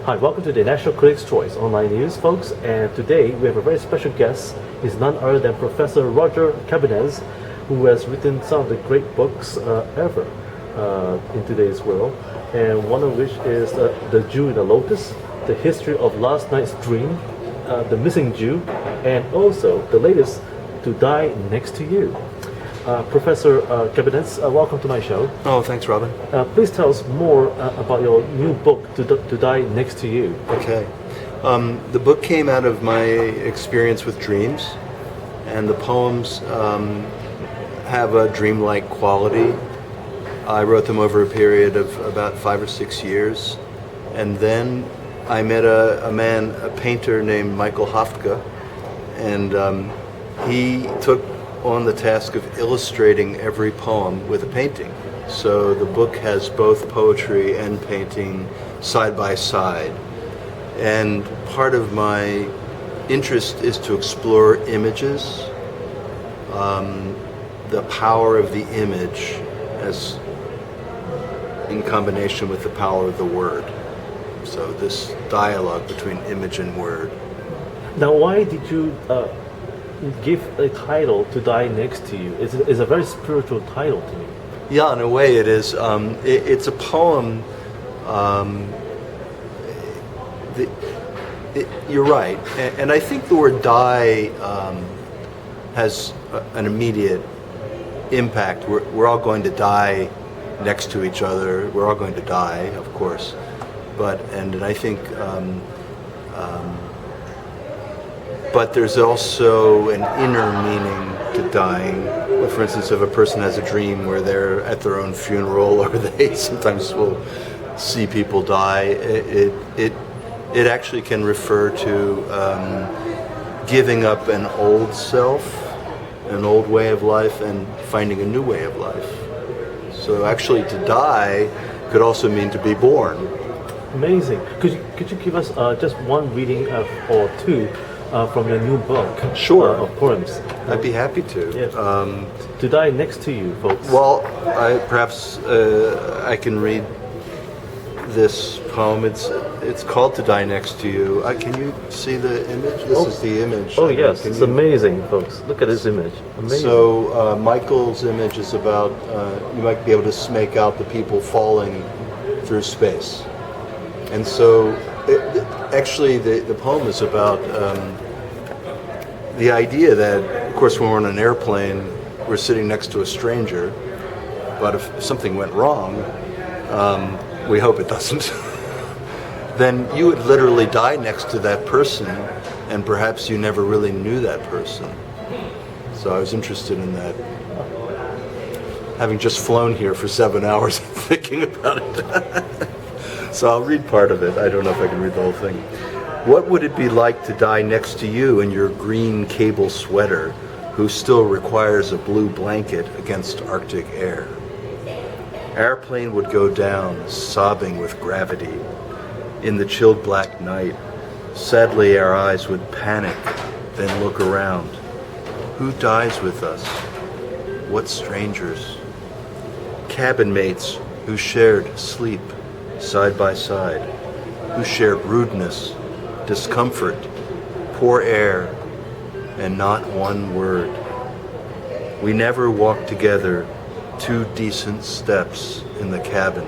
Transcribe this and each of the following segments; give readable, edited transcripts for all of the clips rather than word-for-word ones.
Hi, welcome to the National Critics' Choice Online News, folks. And today we have a very special guest. He's none other than Professor Rodger Kamenetz, who has written some of the great books ever in today's world. And one of which is The Jew in the Lotus, The History of Last Night's Dream, The Missing Jew, and also the latest, To Die Next to You. Professor Kamenetz, welcome to my show. Oh, thanks, Robin. Please tell us more about your new book, To Die Next to You. Okay. The book came out of my experience with dreams, and the poems have a dreamlike quality. I wrote them over a period of about 5 or 6 years, and then I met a painter named Michael Hoftka, and he took on the task of illustrating every poem with a painting. So the book has both poetry and painting side by side. And part of my interest is to explore images, the power of the image as in combination with the power of the word. So this dialogue between image and word. Now, why did you give a title To Die Next to You? It's a very spiritual title to me. Yeah, in a way it is. It's a poem. You're right, and I think the word die has an immediate impact. We're all going to die next to each other. We're all going to die, of course, and I think. But there's also an inner meaning to dying. For instance, if a person has a dream where they're at their own funeral, or they sometimes will see people die, it actually can refer to giving up an old self, an old way of life, and finding a new way of life. So actually to die could also mean to be born. Amazing. Could you give us just one reading or two from your new book? Sure. Of poems. I'd be happy to. Yes. To Die Next to You, folks. Well, I can read this poem. It's called To Die Next to You. Can you see the image? This is the image. Oh yes, it's amazing, folks. Look at this image. Amazing. So Michael's image is about, you might be able to make out the people falling through space. And so actually the poem is about the idea that, of course, when we're on an airplane, we're sitting next to a stranger, but if something went wrong, we hope it doesn't, then you would literally die next to that person, and perhaps you never really knew that person. So I was interested in that. Having just flown here for 7 hours thinking about it. So I'll read part of it. I don't know if I can read the whole thing. What would it be like to die next to you in your green cable sweater, who still requires a blue blanket against Arctic air? Airplane would go down, sobbing with gravity. In the chilled black night, sadly our eyes would panic, then look around. Who dies with us? What strangers? Cabin mates who shared sleep side by side, who shared rudeness, discomfort, poor air, and not one word. We never walked together 2 decent steps in the cabin.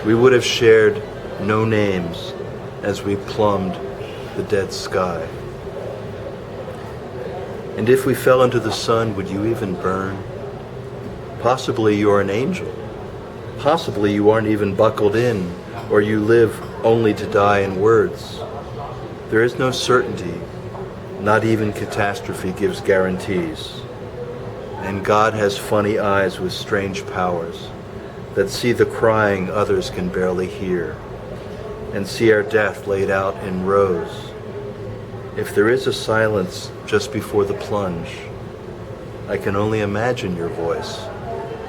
We would have shared no names as we plumbed the dead sky. And if we fell into the sun, would you even burn? Possibly you're an angel. Possibly you aren't even buckled in, or you live only to die in words. There is no certainty. Not even catastrophe gives guarantees. And God has funny eyes with strange powers that see the crying others can barely hear, and see our death laid out in rows. If there is a silence just before the plunge, I can only imagine your voice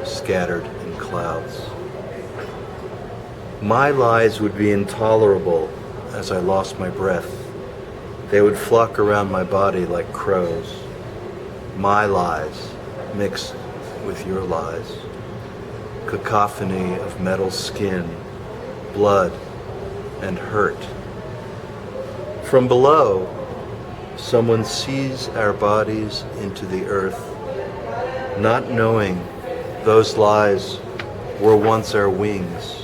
scattered in clouds. My lies would be intolerable as I lost my breath. They would flock around my body like crows. My lies mixed with your lies. Cacophony of metal skin, blood, and hurt. From below, someone sees our bodies into the earth, not knowing those lies were once our wings.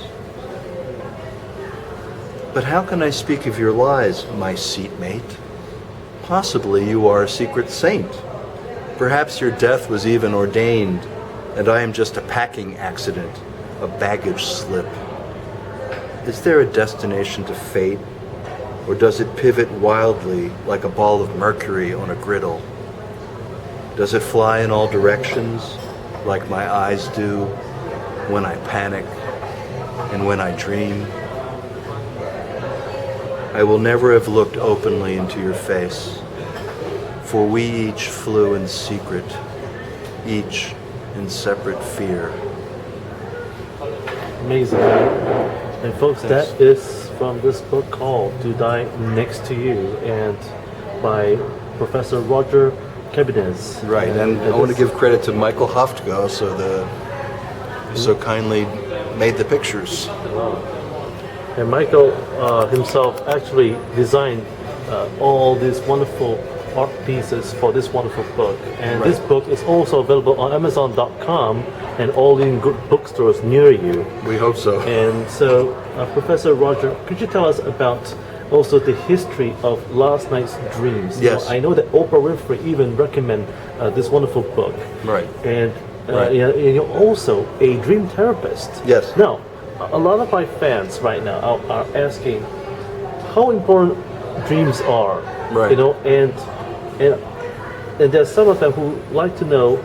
But how can I speak of your lies, my seatmate? Possibly you are a secret saint. Perhaps your death was even ordained, and I am just a packing accident, a baggage slip. Is there a destination to fate, or does it pivot wildly like a ball of mercury on a griddle? Does it fly in all directions, like my eyes do when I panic and when I dream? I will never have looked openly into your face, for we each flew in secret, each in separate fear. Amazing. And folks, that is from this book called To Die Next to You, and by Professor Rodger Kamenetz. Right, and I want to give credit to Michael Hoftgo, so kindly made the pictures. And Michael himself actually designed all these wonderful art pieces for this wonderful book. And this book is also available on Amazon.com and all in good bookstores near you. We hope so. And so, Professor Rodger, could you tell us about also the history of last night's dreams? Yes. I know that Oprah Winfrey even recommend this wonderful book. Right. And Right. you're also a dream therapist. Yes. Now, a lot of my fans right now are asking how important dreams are. Right. You know, and there's some of them who like to know,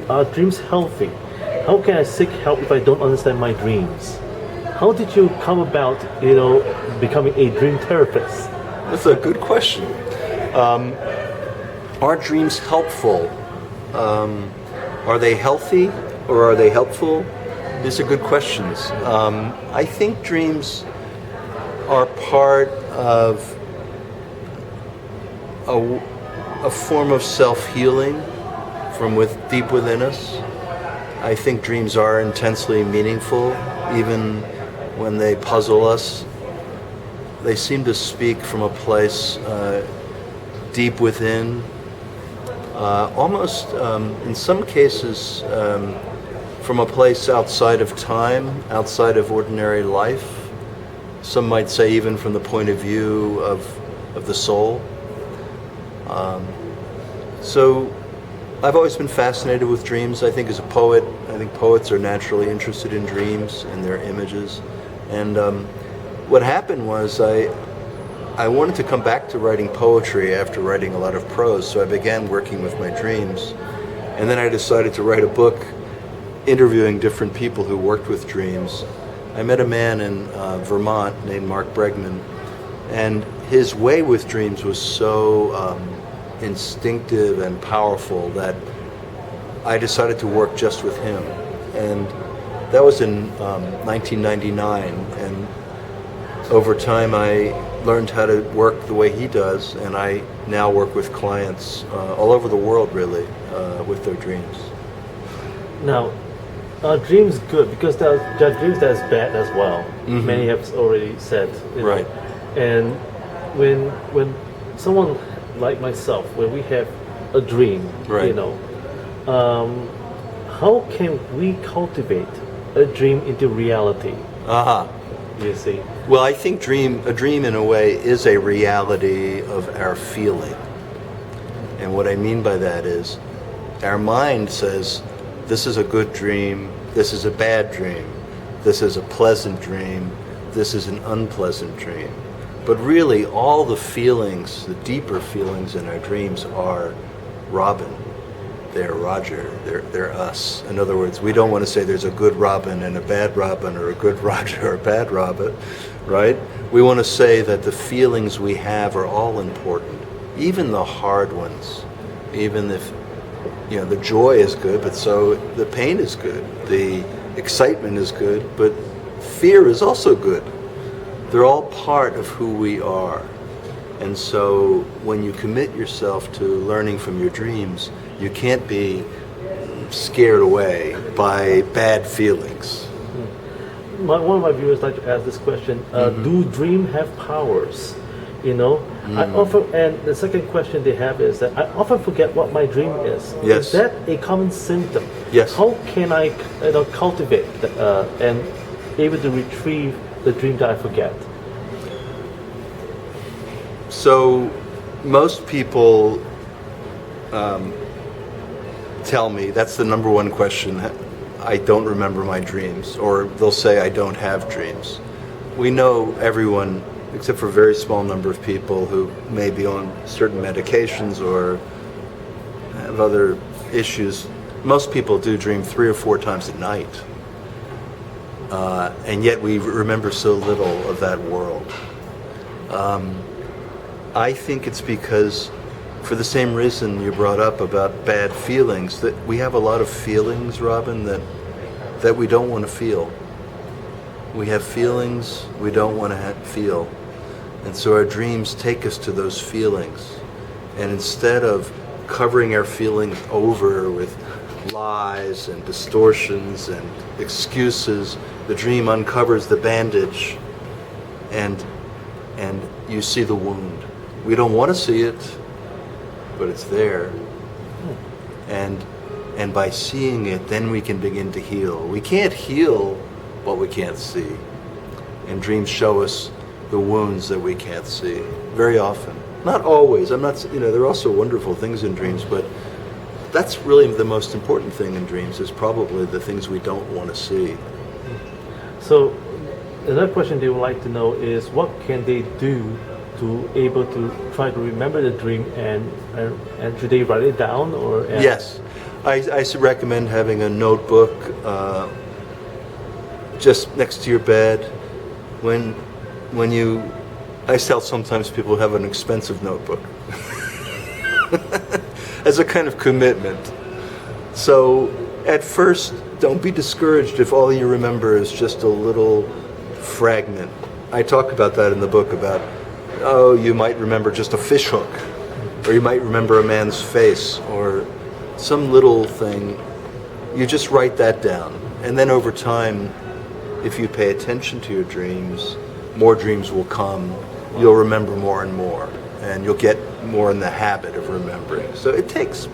are dreams healthy? How can I seek help if I don't understand my dreams? How did you come about, becoming a dream therapist? That's a good question. Are dreams helpful? Are they healthy or are they helpful? These are good questions. I think dreams are part of a form of self-healing from deep within us. I think dreams are intensely meaningful, even when they puzzle us. They seem to speak from a place deep within, almost in some cases from a place outside of time, outside of ordinary life. Some might say even from the point of view of the soul. So I've always been fascinated with dreams. I think as a poet, I think poets are naturally interested in dreams and their images. And what happened was I wanted to come back to writing poetry after writing a lot of prose, so I began working with my dreams. And then I decided to write a book interviewing different people who worked with dreams. I met a man in Vermont named Mark Bregman, and his way with dreams was so instinctive and powerful that I decided to work just with him. And that was in 1999, and over time I learned how to work the way he does, and I now work with clients all over the world, really, with their dreams. Now, are dreams good? Because there are dreams that's bad as well. Mm-hmm. Many have already said. Right. And when someone like myself, when we have a dream, right. How can we cultivate a dream into reality? You see? Well, I think a dream in a way is a reality of our feeling. And what I mean by that is our mind says, this is a good dream, this is a bad dream, this is a pleasant dream, this is an unpleasant dream. But really, all the feelings, the deeper feelings in our dreams are Robin. They're Rodger. They're us. In other words, we don't want to say there's a good Robin and a bad Robin, or a good Rodger or a bad Robin, right? We want to say that the feelings we have are all important, even the hard ones. Even if, the joy is good, but so the pain is good. The excitement is good, but fear is also good. They're all part of who we are. And so when you commit yourself to learning from your dreams, you can't be scared away by bad feelings. one of my viewers like to ask this question: do dream have powers? You know, I often, and the second question they have is that I often forget what my dream is. Yes. Is that a common symptom? Yes. How can I, cultivate and able to retrieve the dream that I forget? So, most people tell me that's the number one question. I don't remember my dreams, or they'll say I don't have dreams. We know everyone, except for a very small number of people who may be on certain medications or have other issues. Most people do dream 3 or 4 times a night, and yet we remember so little of that world. I think it's because, for the same reason you brought up about bad feelings, that we have a lot of feelings, Robin, that we don't want to feel. We have feelings we don't want to feel. And so our dreams take us to those feelings. And instead of covering our feelings over with lies and distortions and excuses, the dream uncovers the bandage and you see the wound. We don't want to see it, but it's there. And by seeing it, then we can begin to heal. We can't heal what we can't see. And dreams show us the wounds that we can't see very often. Not always. I'm not, there are also wonderful things in dreams, but that's really the most important thing in dreams, is probably the things we don't want to see. So another question they would like to know is, what can they do to able to try to remember the dream, and should they write it down, or? Yes, I recommend having a notebook just next to your bed. I tell sometimes people have an expensive notebook as a kind of commitment. So at first, don't be discouraged if all you remember is just a little fragment. I talk about that in the book about, you might remember just a fish hook, or you might remember a man's face, or some little thing. You just write that down. And then over time, if you pay attention to your dreams, more dreams will come. You'll remember more and more, and you'll get more in the habit of remembering. So it takes,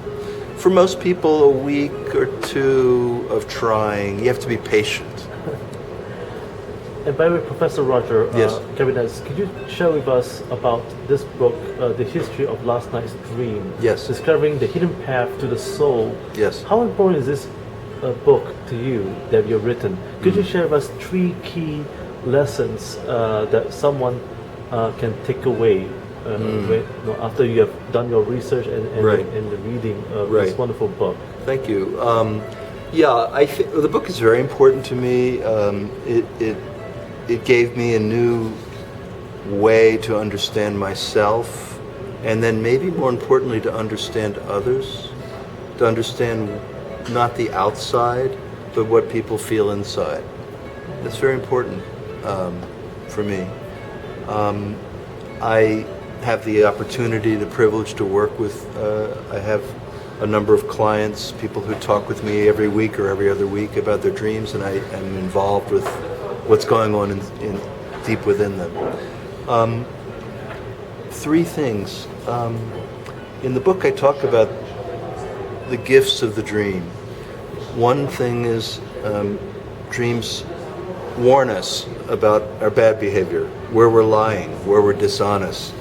for most people, a week or 2 of trying. You have to be patient. And by the way, Professor Rodger Kamenetz, could you share with us about this book, The History of Last Night's Dream? Yes. Discovering the Hidden Path to the Soul. Yes. How important is this book to you that you've written? Could you share with us 3 key lessons that someone can take away after you have done your research and the reading of this wonderful book? Thank you. I think the book is very important to me. It gave me a new way to understand myself, and then maybe more importantly to understand others, to understand not the outside, but what people feel inside. That's very important for me. I have the opportunity, the privilege to work with, I have a number of clients, people who talk with me every week or every other week about their dreams, and I am involved with what's going on in deep within them. 3 things. In the book I talk about the gifts of the dream. One thing is dreams warn us about our bad behavior, where we're lying, where we're dishonest.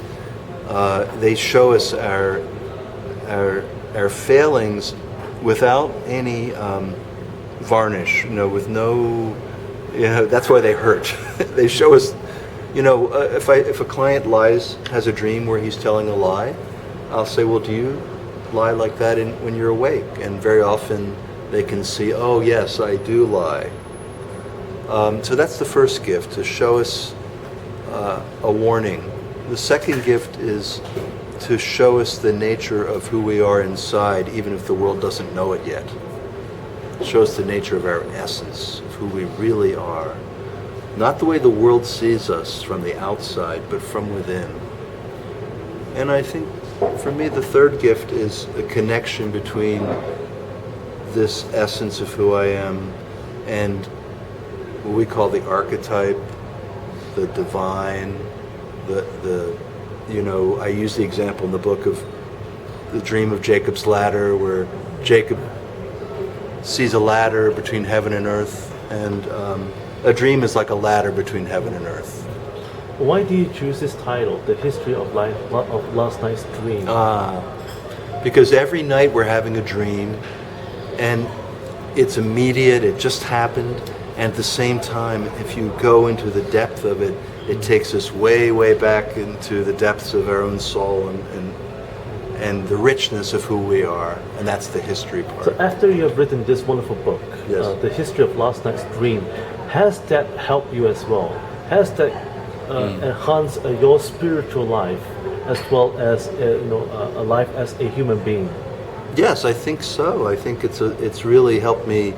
They show us our failings without any varnish, with no, that's why they hurt. They show us, if a client has a dream where he's telling a lie, I'll say, well, do you lie like that when you're awake? And very often they can see, oh yes, I do lie. So that's the first gift, to show us a warning. The second gift is to show us the nature of who we are inside, even if the world doesn't know it yet. It shows the nature of our essence, of who we really are. Not the way the world sees us from the outside, but from within. And I think, for me, the third gift is a connection between this essence of who I am and what we call the archetype, the divine, the I use the example in the book of the dream of Jacob's ladder, where Jacob sees a ladder between heaven and earth, and a dream is like a ladder between heaven and earth. Why do you choose this title, The History of Life of Last Night's Dream? Because every night we're having a dream, and it's immediate, it just happened, and at the same time, if you go into the depth of it, it takes us way, way back into the depths of our own soul and the richness of who we are, and that's the history part. So after you have written this wonderful book, Yes. The History of Last Night's Dream, has that helped you as well? Has that enhanced your spiritual life as well as a life as a human being? Yes, I think so. I think it's really helped me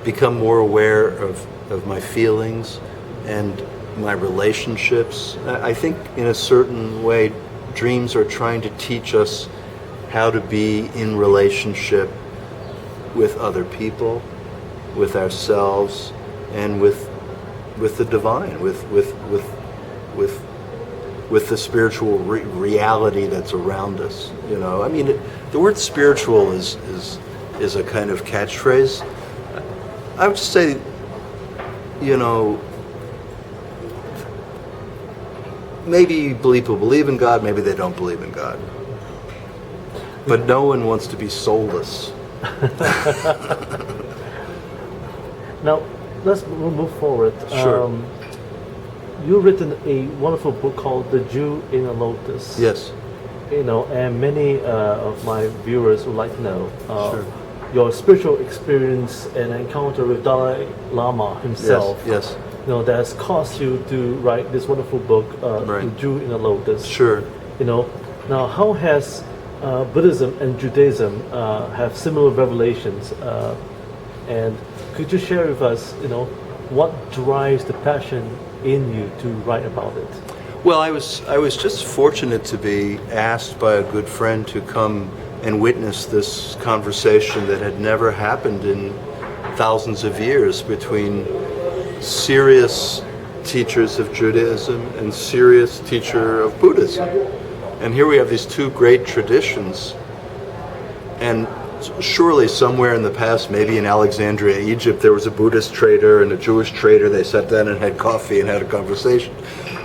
become more aware of my feelings and my relationships. I think in a certain way, dreams are trying to teach us how to be in relationship with other people, with ourselves, and with the divine, with the spiritual reality that's around us. I mean, the word spiritual is a kind of catchphrase. I would say, maybe people believe in God, maybe they don't believe in God. But no one wants to be soulless. Now, let's move forward. Sure. You've written a wonderful book called The Jew in a Lotus. Yes. And many of my viewers would like to know Sure. your spiritual experience and encounter with Dalai Lama himself. Yes. That has caused you to write this wonderful book, Right. The Jew in a Lotus. Sure. Now how has Buddhism and Judaism have similar revelations? And could you share with us, what drives the passion in you to write about it? Well, I was just fortunate to be asked by a good friend to come and witness this conversation that had never happened in thousands of years between serious teachers of Judaism and serious teacher of Buddhism. And here we have these two great traditions, and surely somewhere in the past, maybe in Alexandria, Egypt, there was a Buddhist trader and a Jewish trader. They sat down and had coffee and had a conversation.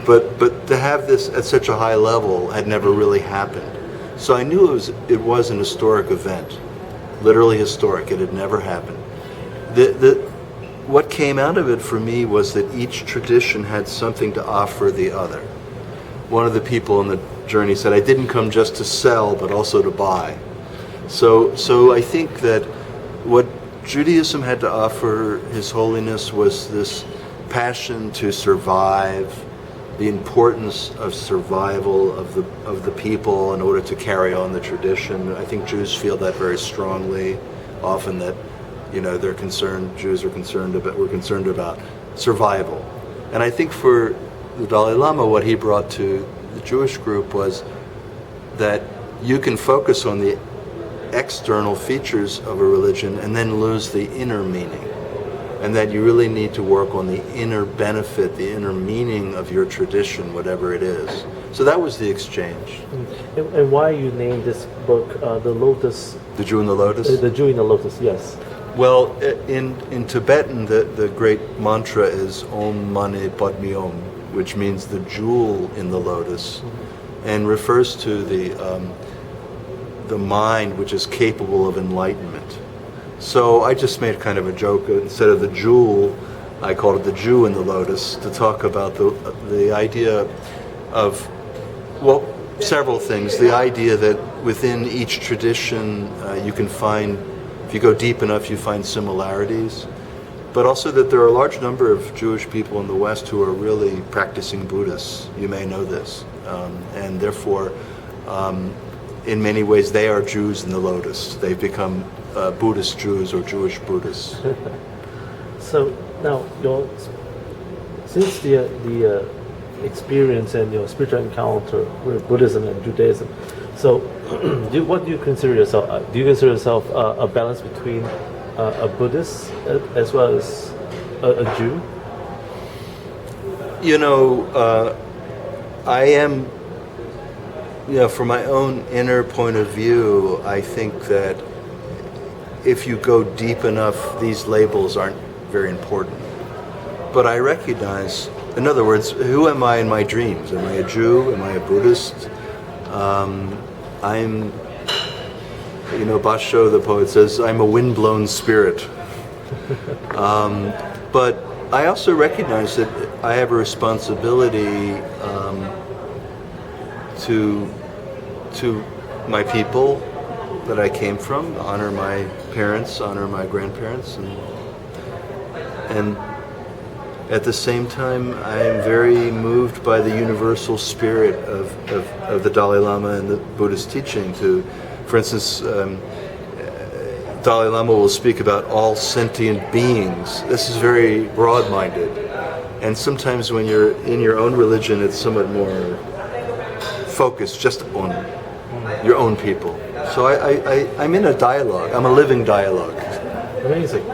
But to have this at such a high level had never really happened. So I knew it was an historic event, literally historic. It had never happened. What came out of it for me was that each tradition had something to offer the other. One of the people on the journey said, I didn't come just to sell, but also to buy. So I think that what Judaism had to offer His Holiness was this passion to survive, the importance of survival of the people in order to carry on the tradition. I think Jews feel that very strongly, often that they're concerned. Jews are concerned about survival, and I think for the Dalai Lama, what he brought to the Jewish group was that you can focus on the external features of a religion and then lose the inner meaning, and that you really need to work on the inner benefit, the inner meaning of your tradition, whatever it is. So that was the exchange. And why you named this book The Lotus? The Jew in the Lotus? The Jew in the Lotus, yes. Well, in Tibetan, the great mantra is Om Mani Padme Om, which means the jewel in the lotus, and refers to the mind which is capable of enlightenment. So I just made kind of a joke. Instead of the jewel, I called it the Jew in the lotus, to talk about the idea of, well, several things. The idea that within each tradition you can find, if you go deep enough, you find similarities, but also that there are a large number of Jewish people in the West who are really practicing Buddhists. You may know this. And therefore, in many ways, they are Jews in the lotus. They've become Buddhist Jews or Jewish Buddhists. So now, since the experience and your spiritual encounter with Buddhism and Judaism, so what do you consider yourself? Do you consider yourself a balance between a Buddhist as well as a Jew? You know, I am, from my own inner point of view, I think that if you go deep enough, these labels aren't very important. But I recognize, in other words, who am I in my dreams? Am I a Jew? Am I a Buddhist? I'm, Basho, the poet, says, I'm a windblown spirit. But I also recognize that I have a responsibility to my people that I came from, honor my parents, honor my grandparents, and at the same time, I am very moved by the universal spirit of the Dalai Lama and the Buddhist teaching. For instance, Dalai Lama will speak about all sentient beings. This is very broad-minded, and sometimes when you're in your own religion, it's somewhat more focused just on your own people. So I'm in a dialogue. I'm a living dialogue. Amazing.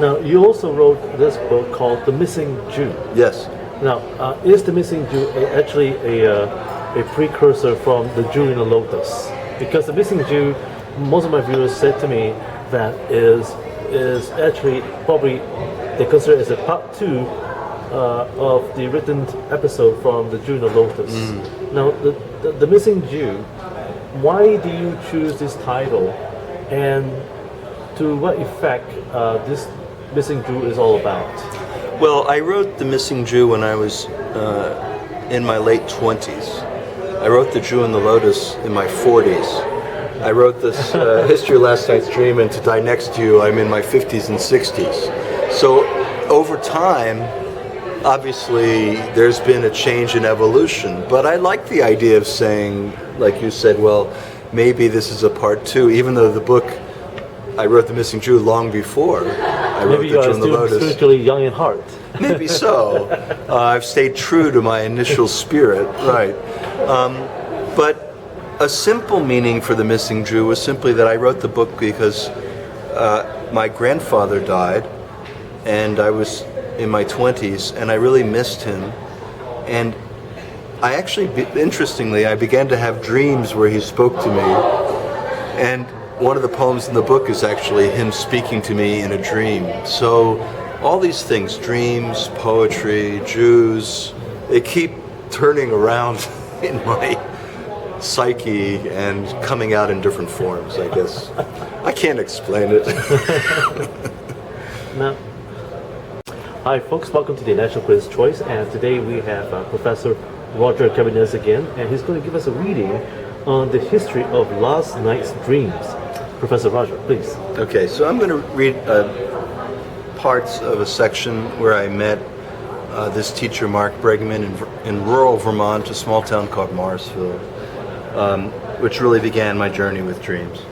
Now, you also wrote this book called The Missing Jew. Yes. Now, is The Missing Jew actually a precursor from The Jew in the Lotus? Because The Missing Jew, most of my viewers said to me that is actually probably they consider it as a part 2 of the written episode from The Jew in the Lotus. Now, the Missing Jew, why do you choose this title, and to what effect this Missing Jew is all about? Well, I wrote The Missing Jew when I was in my late 20s. I wrote The Jew in the Lotus in my 40s. I wrote this History of Last Night's Dream and To Die Next to You, I'm in my 50s and 60s. So over time, obviously, there's been a change in evolution. But I like the idea of saying, like you said, well, maybe this is a part 2, even though the book, I wrote The Missing Jew long before I wrote The Jew in the Lotus. Maybe you are still spiritually young in heart. Maybe so. I've stayed true to my initial spirit, right. But a simple meaning for The Missing Jew was simply that I wrote the book because my grandfather died, and I was in my 20s, and I really missed him. And I actually, interestingly, I began to have dreams where he spoke to me, and one of the poems in the book is actually him speaking to me in a dream. So all these things, dreams, poetry, Jews, they keep turning around in my psyche and coming out in different forms, I guess. I can't explain it. No. Hi folks, welcome to the National Critics' Choice, and today we have Professor Rodger Kamenetz again, and he's going to give us a reading on the history of last night's dreams. Professor Rodger, please. Okay, so I'm going to read parts of a section where I met this teacher, Mark Bregman, in rural Vermont, a small town called Morrisville, which really began my journey with dreams.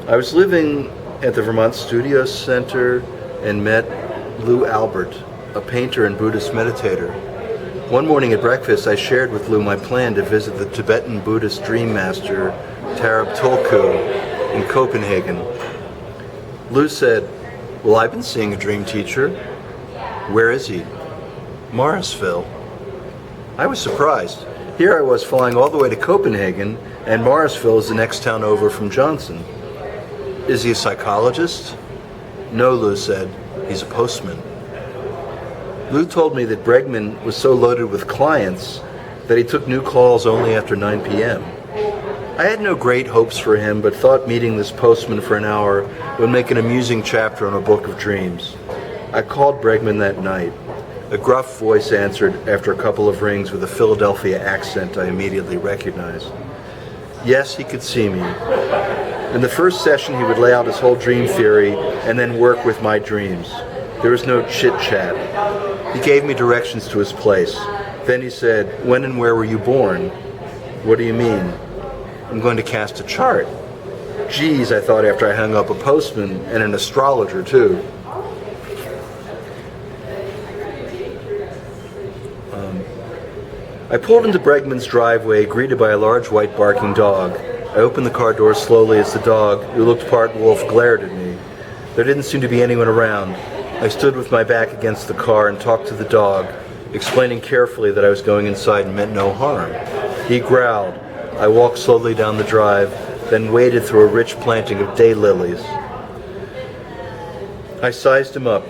I was living at the Vermont Studio Center and met Lou Albert, a painter and Buddhist meditator. One morning at breakfast, I shared with Lou my plan to visit the Tibetan Buddhist dream master, Tarab Tulku, in Copenhagen. Lou said, "Well, I've been seeing a dream teacher." "Where is he?" "Morrisville." I was surprised. Here I was flying all the way to Copenhagen, and Morrisville is the next town over from Johnson. "Is he a psychologist?" "No," Lou said. "He's a postman." Lou told me that Bregman was so loaded with clients that he took new calls only after 9 p.m. I had no great hopes for him, but thought meeting this postman for an hour would make an amusing chapter in a book of dreams. I called Bregman that night. A gruff voice answered after a couple of rings with a Philadelphia accent I immediately recognized. Yes, he could see me. In the first session, he would lay out his whole dream theory and then work with my dreams. There was no chit-chat. He gave me directions to his place. Then he said, "When and where were you born?" "What do you mean?" "I'm going to cast a chart." Geez, I thought after I hung up, a postman and an astrologer too. I pulled into Bregman's driveway, greeted by a large white barking dog. I opened the car door slowly as the dog, who looked part wolf, glared at me. There didn't seem to be anyone around. I stood with my back against the car and talked to the dog, explaining carefully that I was going inside and meant no harm. He growled. I walked slowly down the drive, then waded through a rich planting of daylilies. I sized him up.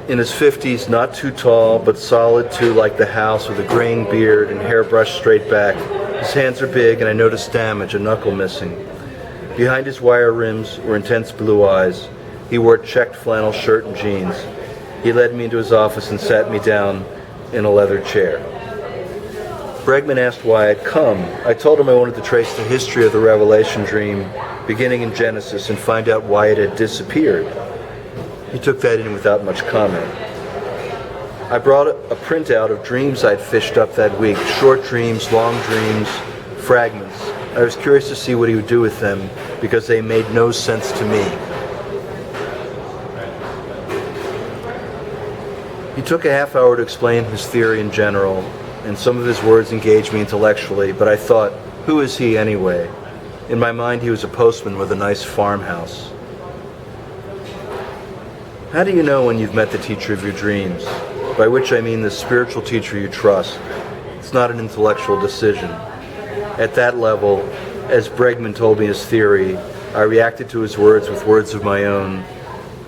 In his 50s, not too tall, but solid too, like the house, with a graying beard and hair brushed straight back. His hands are big, and I noticed damage, a knuckle missing. Behind his wire rims were intense blue eyes. He wore a checked flannel shirt and jeans. He led me into his office and sat me down in a leather chair. Bregman asked why I'd come. I told him I wanted to trace the history of the Revelation dream, beginning in Genesis, and find out why it had disappeared. He took that in without much comment. I brought a printout of dreams I'd fished up that week, short dreams, long dreams, fragments. I was curious to see what he would do with them, because they made no sense to me. He took a half hour to explain his theory in general, and some of his words engaged me intellectually, but I thought, who is he anyway? In my mind, he was a postman with a nice farmhouse. How do you know when you've met the teacher of your dreams? By which I mean the spiritual teacher you trust. It's not an intellectual decision. At that level, as Bregman told me his theory, I reacted to his words with words of my own,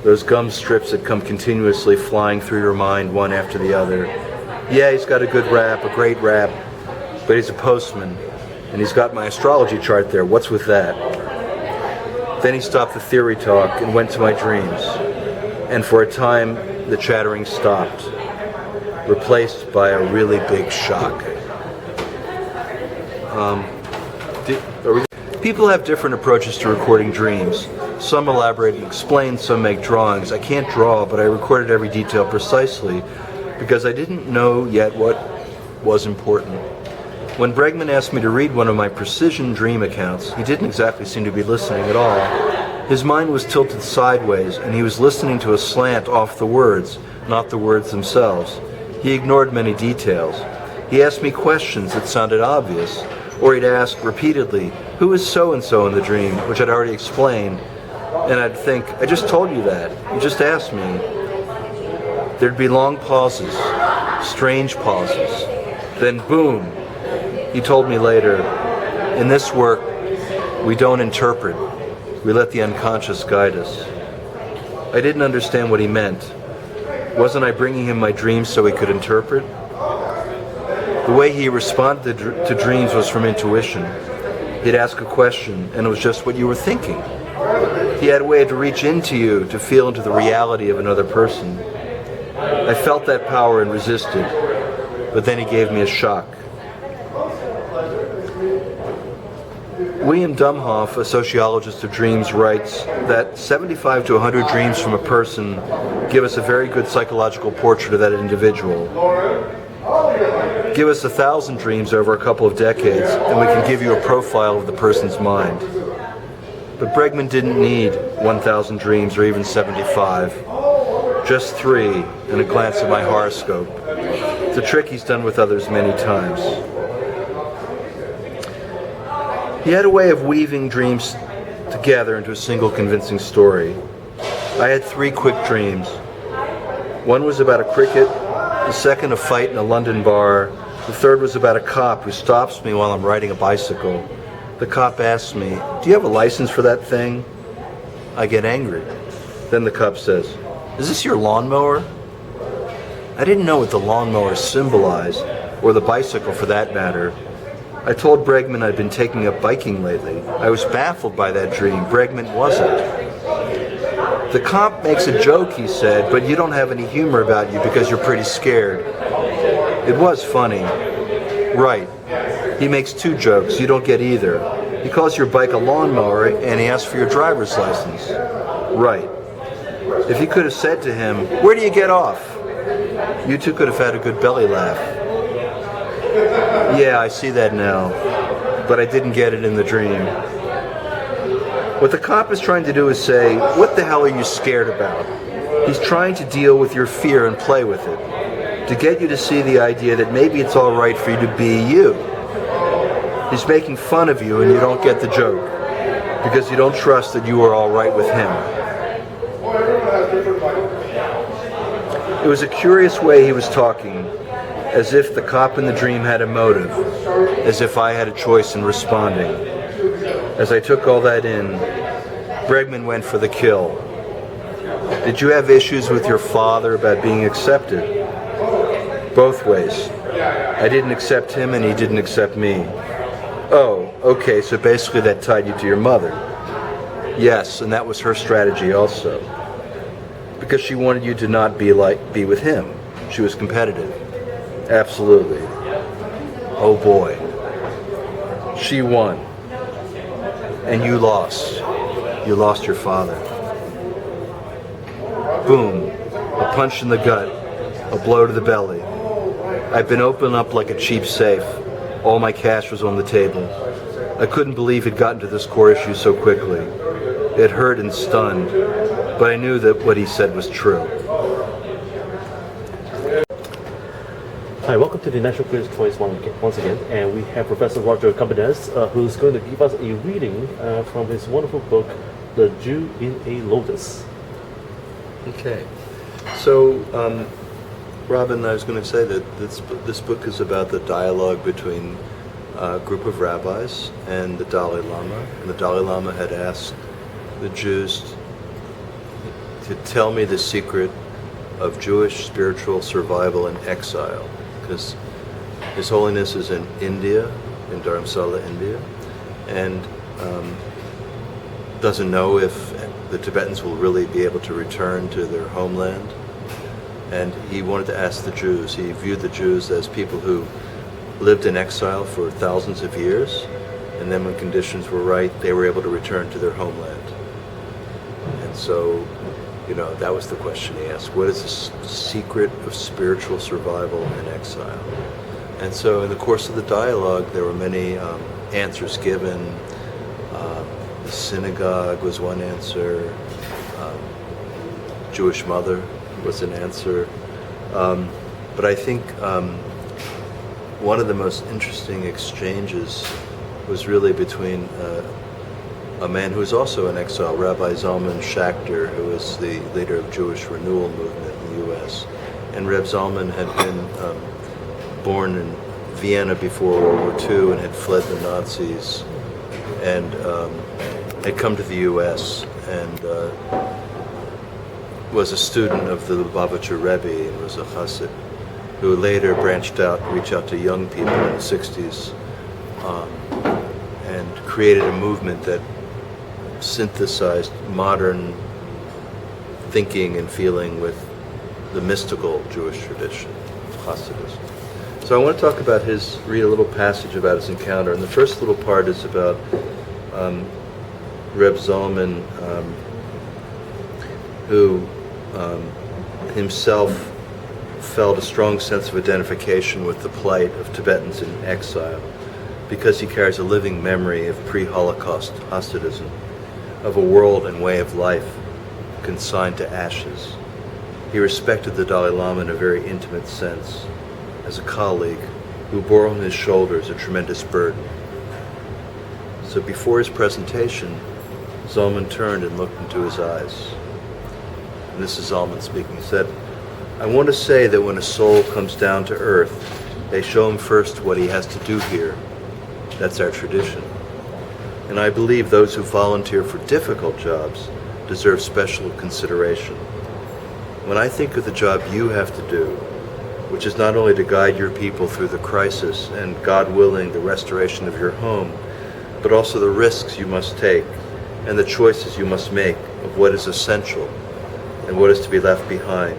those gum strips that come continuously flying through your mind one after the other. Yeah, he's got a good rap, a great rap, but he's a postman, and he's got my astrology chart there. What's with that? Then he stopped the theory talk and went to my dreams, and for a time the chattering stopped, replaced by a really big shock. People have different approaches to recording dreams. Some elaborate and explain, some make drawings. I can't draw, but I recorded every detail precisely because I didn't know yet what was important. When Bregman asked me to read one of my precision dream accounts, he didn't exactly seem to be listening at all. His mind was tilted sideways, and he was listening to a slant off the words, not the words themselves. He ignored many details. He asked me questions that sounded obvious, or he'd ask repeatedly, who is so-and-so in the dream, which I'd already explained, and I'd think, I just told you that. You just asked me. There'd be long pauses, strange pauses. Then boom, he told me later, in this work, we don't interpret. We let the unconscious guide us. I didn't understand what he meant. Wasn't I bringing him my dreams so he could interpret? The way he responded to dreams was from intuition. He'd ask a question, and it was just what you were thinking. He had a way to reach into you, to feel into the reality of another person. I felt that power and resisted, but then he gave me a shock. William Dumhoff, a sociologist of dreams, writes that 75 to 100 dreams from a person give us a very good psychological portrait of that individual. Give us 1,000 dreams over a couple of decades, and we can give you a profile of the person's mind. But Bregman didn't need 1,000 dreams or even 75. Just 3 and a glance at my horoscope. It's a trick he's done with others many times. He had a way of weaving dreams together into a single convincing story. I had 3 quick dreams. One was about a cricket, the second a fight in a London bar, the third was about a cop who stops me while I'm riding a bicycle. The cop asks me, do you have a license for that thing? I get angry. Then the cop says, is this your lawnmower? I didn't know what the lawnmower symbolized, or the bicycle for that matter. I told Bregman I'd been taking up biking lately. I was baffled by that dream. Bregman wasn't. The cop makes a joke, he said, but you don't have any humor about you because you're pretty scared. It was funny. Right. He makes 2 jokes. You don't get either. He calls your bike a lawnmower and he asks for your driver's license. Right. If he could have said to him, where do you get off? You two could have had a good belly laugh. Yeah, I see that now, but I didn't get it in the dream. What the cop is trying to do is say, what the hell are you scared about? He's trying to deal with your fear and play with it, to get you to see the idea that maybe it's all right for you to be you. He's making fun of you and you don't get the joke, because you don't trust that you are all right with him. It was a curious way he was talking, as if the cop in the dream had a motive, as if I had a choice in responding. As I took all that in, Bregman went for the kill. Did you have issues with your father about being accepted? Both ways. I didn't accept him and he didn't accept me. Oh, okay, so basically that tied you to your mother. Yes, and that was her strategy also. Because she wanted you to not be with him. She was competitive. Absolutely. Oh boy. She won. And you lost. You lost your father. Boom. A punch in the gut. A blow to the belly. I'd been opened up like a cheap safe. All my cash was on the table. I couldn't believe he'd gotten to this core issue so quickly. It hurt and stunned, but I knew that what he said was true. Hi, welcome to the National Critics' Choice once again, and we have Professor Rodger Kamenetz, who's going to give us a reading from his wonderful book, The Jew in a Lotus. Okay. So, Robin, I was going to say that this book is about the dialogue between a group of rabbis and the Dalai Lama. And the Dalai Lama had asked the Jews to tell me the secret of Jewish spiritual survival in exile, because His Holiness is in India, in Dharamsala, India, and doesn't know if the Tibetans will really be able to return to their homeland. And he wanted to ask the Jews. He viewed the Jews as people who lived in exile for thousands of years, and then when conditions were right, they were able to return to their homeland. And so, that was the question he asked. What is the secret of spiritual survival in exile? And so in the course of the dialogue, there were many answers given. The synagogue was one answer. Jewish mother was an answer. But I think one of the most interesting exchanges was really between a man who was also in exile, Rabbi Zalman Schachter, who was the leader of Jewish renewal movement in the U.S. And Reb Zalman had been born in Vienna before World War II and had fled the Nazis and had come to the U.S. and was a student of the Lubavitcher Rebbe and was a chassid who later reached out to young people in the 60s and created a movement that synthesized modern thinking and feeling with the mystical Jewish tradition of Hasidism. So I want to talk about read a little passage about his encounter. And the first little part is about Reb Zalman, who himself felt a strong sense of identification with the plight of Tibetans in exile because he carries a living memory of pre-Holocaust Hasidism, of a world and way of life consigned to ashes. He respected the Dalai Lama in a very intimate sense, as a colleague who bore on his shoulders a tremendous burden. So before his presentation, Zalman turned and looked into his eyes. And this is Zalman speaking. He said, "I want to say that when a soul comes down to earth, they show him first what he has to do here. That's our tradition. And I believe those who volunteer for difficult jobs deserve special consideration. When I think of the job you have to do, which is not only to guide your people through the crisis and, God willing, the restoration of your home, but also the risks you must take and the choices you must make of what is essential and what is to be left behind,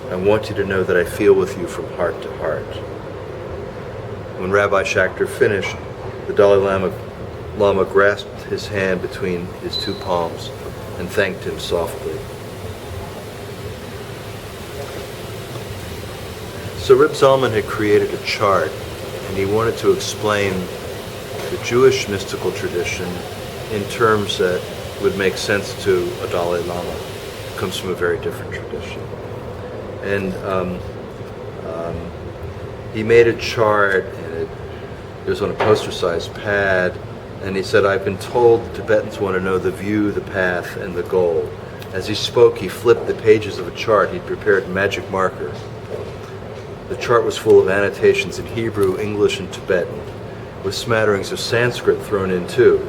I want you to know that I feel with you from heart to heart." When Rabbi Schachter finished, the Dalai Lama grasped his hand between his two palms and thanked him softly. So Reb Zalman had created a chart, and he wanted to explain the Jewish mystical tradition in terms that would make sense to a Dalai Lama who comes from a very different tradition. And he made a chart, and it was on a poster-sized pad, and he said, "I've been told the Tibetans want to know the view, the path, and the goal. As he spoke, he flipped the pages of a chart he'd prepared in magic marker. The chart was full of annotations in Hebrew, English, and Tibetan, with smatterings of Sanskrit thrown in too.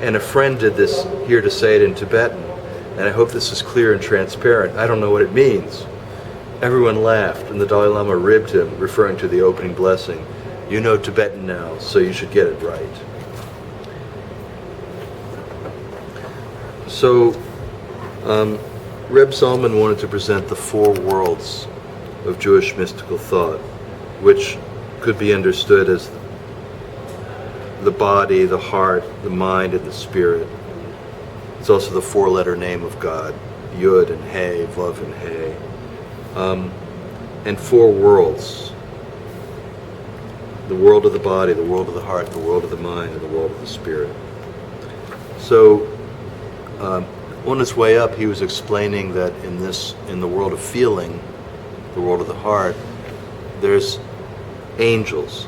And a friend did this here to say it in Tibetan, and I hope this is clear and transparent. I don't know what it means. Everyone laughed, and the Dalai Lama ribbed him, referring to the opening blessing. You know Tibetan now, so you should get it right. So, Reb Zalman wanted to present the four worlds of Jewish mystical thought, which could be understood as the body, the heart, the mind, and the spirit. It's also the four-letter name of God, Yud and He, Vav and He. And four worlds. The world of the body, the world of the heart, the world of the mind, and the world of the spirit. So, on his way up, he was explaining that in the world of feeling, the world of the heart, there's angels.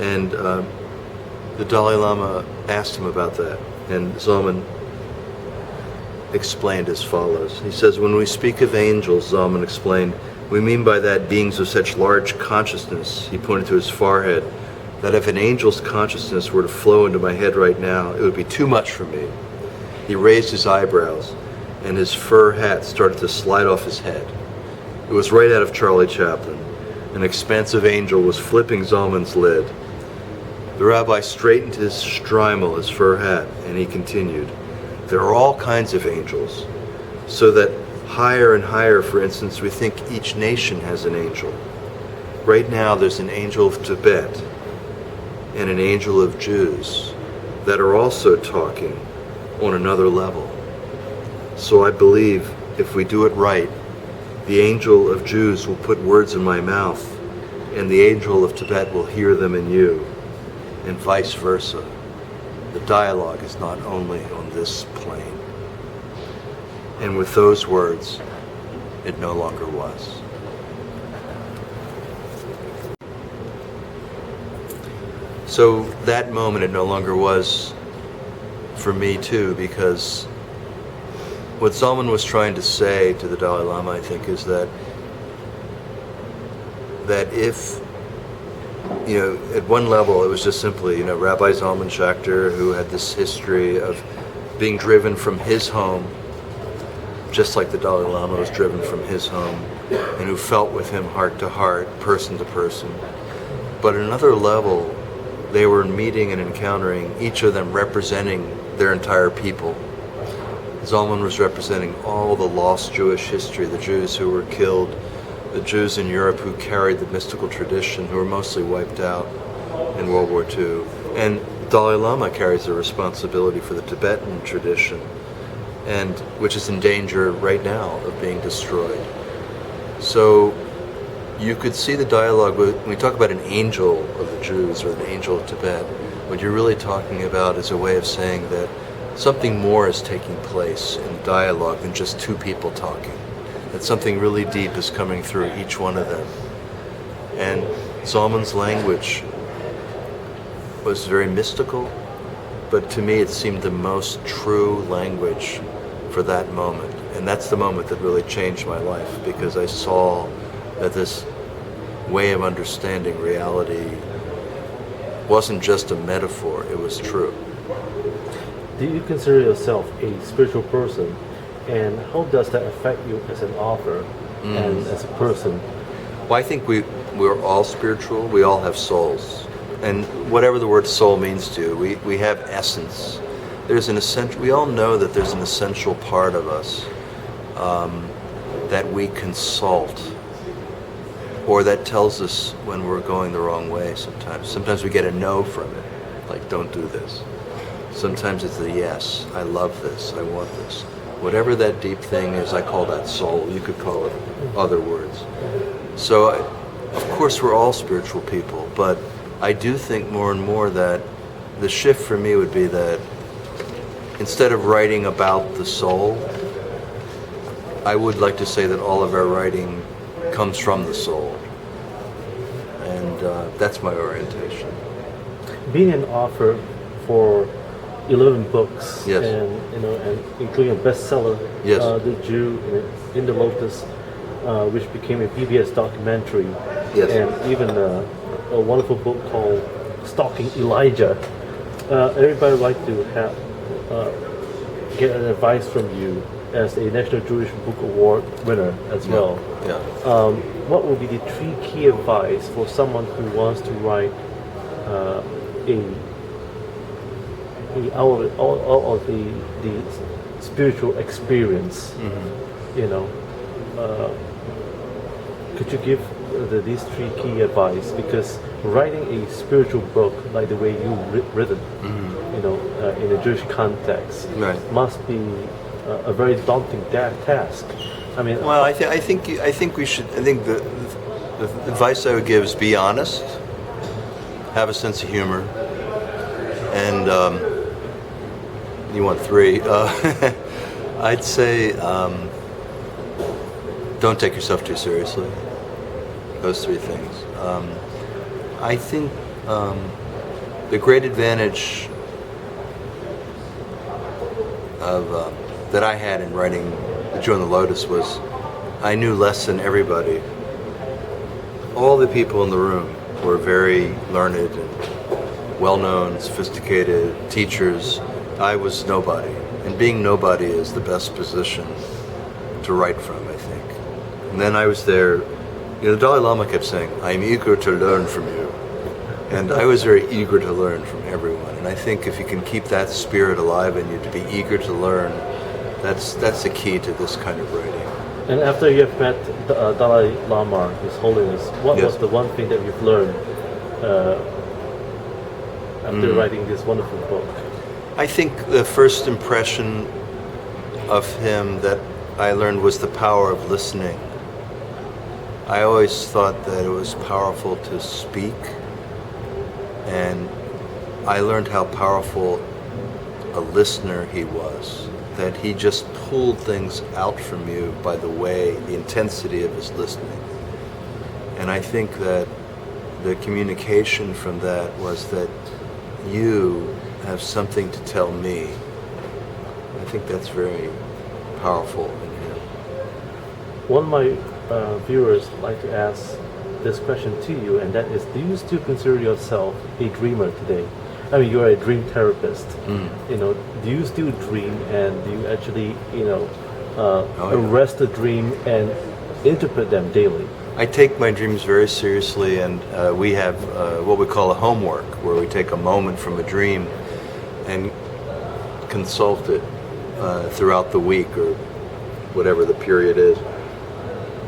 And the Dalai Lama asked him about that, and Zalman explained as follows. He says, when we speak of angels, Zalman explained, we mean by that beings of such large consciousness, he pointed to his forehead, that if an angel's consciousness were to flow into my head right now, it would be too much for me. He raised his eyebrows, and his fur hat started to slide off his head. It was right out of Charlie Chaplin. An expansive angel was flipping Zalman's lid. The rabbi straightened his shtreimel, his fur hat, and he continued, there are all kinds of angels, so that higher and higher, for instance, we think each nation has an angel. Right now there's an angel of Tibet and an angel of Jews that are also talking on another level. So I believe if we do it right, the angel of Jews will put words in my mouth, and the angel of Tibet will hear them in you, and vice versa. The dialogue is not only on this plane. And with those words, it no longer was. So that moment, it no longer was for me too, because what Zalman was trying to say to the Dalai Lama, I think, is that if, at one level it was just simply, Rabbi Zalman Schachter, who had this history of being driven from his home, just like the Dalai Lama was driven from his home, and who felt with him heart to heart, person to person. But at another level, they were meeting and encountering, each of them representing their entire people. Zalman was representing all the lost Jewish history, the Jews who were killed, the Jews in Europe who carried the mystical tradition, who were mostly wiped out in World War II. And Dalai Lama carries the responsibility for the Tibetan tradition, and which is in danger right now of being destroyed. So you could see the dialogue when we talk about an angel of the Jews or an angel of Tibet. What you're really talking about is a way of saying that something more is taking place in the dialogue than just two people talking. That something really deep is coming through each one of them. And Zalman's language was very mystical, but to me it seemed the most true language for that moment. And that's the moment that really changed my life, because I saw that this way of understanding reality wasn't just a metaphor, it was true. Do you consider yourself a spiritual person, and how does that affect you as an author and as a person? Well, I think we're all spiritual, we all have souls. And whatever the word soul means to you, we have essence. There's an essential, we all know that there's an essential part of us that we consult, or that tells us when we're going the wrong way sometimes. Sometimes we get a no from it, like don't do this. Sometimes it's a yes, I love this, I want this. Whatever that deep thing is, I call that soul. You could call it other words. So, of course, we're all spiritual people, but I do think more and more that the shift for me would be that instead of writing about the soul, I would like to say that all of our writing comes from the soul. And that's my orientation. Being an author for 11 books, Yes. and and including a bestseller, Yes. The Jew in the Lotus, which became a PBS documentary, Yes. and even a wonderful book called Stalking Elijah. Everybody would like to have get an advice from you as a National Jewish Book Award winner as well. Yeah. What would be the 3 key advice for someone who wants to write all of the spiritual experience? Could you give these 3 key advice? Because writing a spiritual book like the way you've written, in a Jewish context, Right. must be a very daunting task. I mean, Well, I think we should. I think the advice I would give is be honest, have a sense of humor, and you want 3. I'd say don't take yourself too seriously. Those 3 things. I think the great advantage of that I had in writing The Jew on the Lotus was I knew less than everybody. All the people in the room were very learned and well-known, sophisticated teachers. I was nobody, and being nobody is the best position to write from, I think. And then I was there. The Dalai Lama kept saying, "I'm eager to learn from you," and I was very eager to learn from everyone. And I think if you can keep that spirit alive in you, to be eager to learn, that's the key to this kind of writing. and after you have met Dalai Lama, His Holiness, what Yes. was the one thing that you've learned after writing this wonderful book? I think the first impression of him that I learned was the power of listening. I always thought that it was powerful to speak, and I learned how powerful a listener he was, that he just pulled things out from you by the way, the intensity of his listening. And I think that the communication from that was that you have something to tell me. I think that's very powerful in him. One of my viewers like to ask this question to you, and that is, do you still consider yourself a dreamer today? I mean, you're a dream therapist. Do you still dream, and do you actually, arrest the dream and interpret them daily? I take my dreams very seriously, and we have what we call a homework, where we take a moment from a dream and consult it throughout the week or whatever the period is.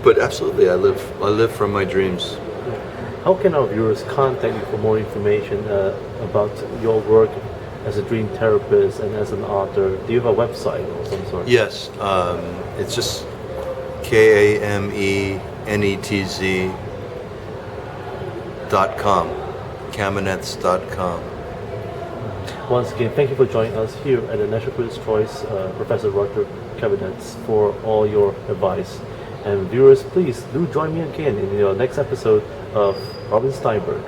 But absolutely, I live from my dreams. How can our viewers contact you for more information about your work as a dream therapist and as an author? Do you have a website of some sort? Yes, it's just KAMENETZ.com, Kamenetz.com. Once again, thank you for joining us here at the National Critics' Choice, Professor Rodger Kamenetz, for all your advice. And viewers, please do join me again in your next episode of Robin Stienberg.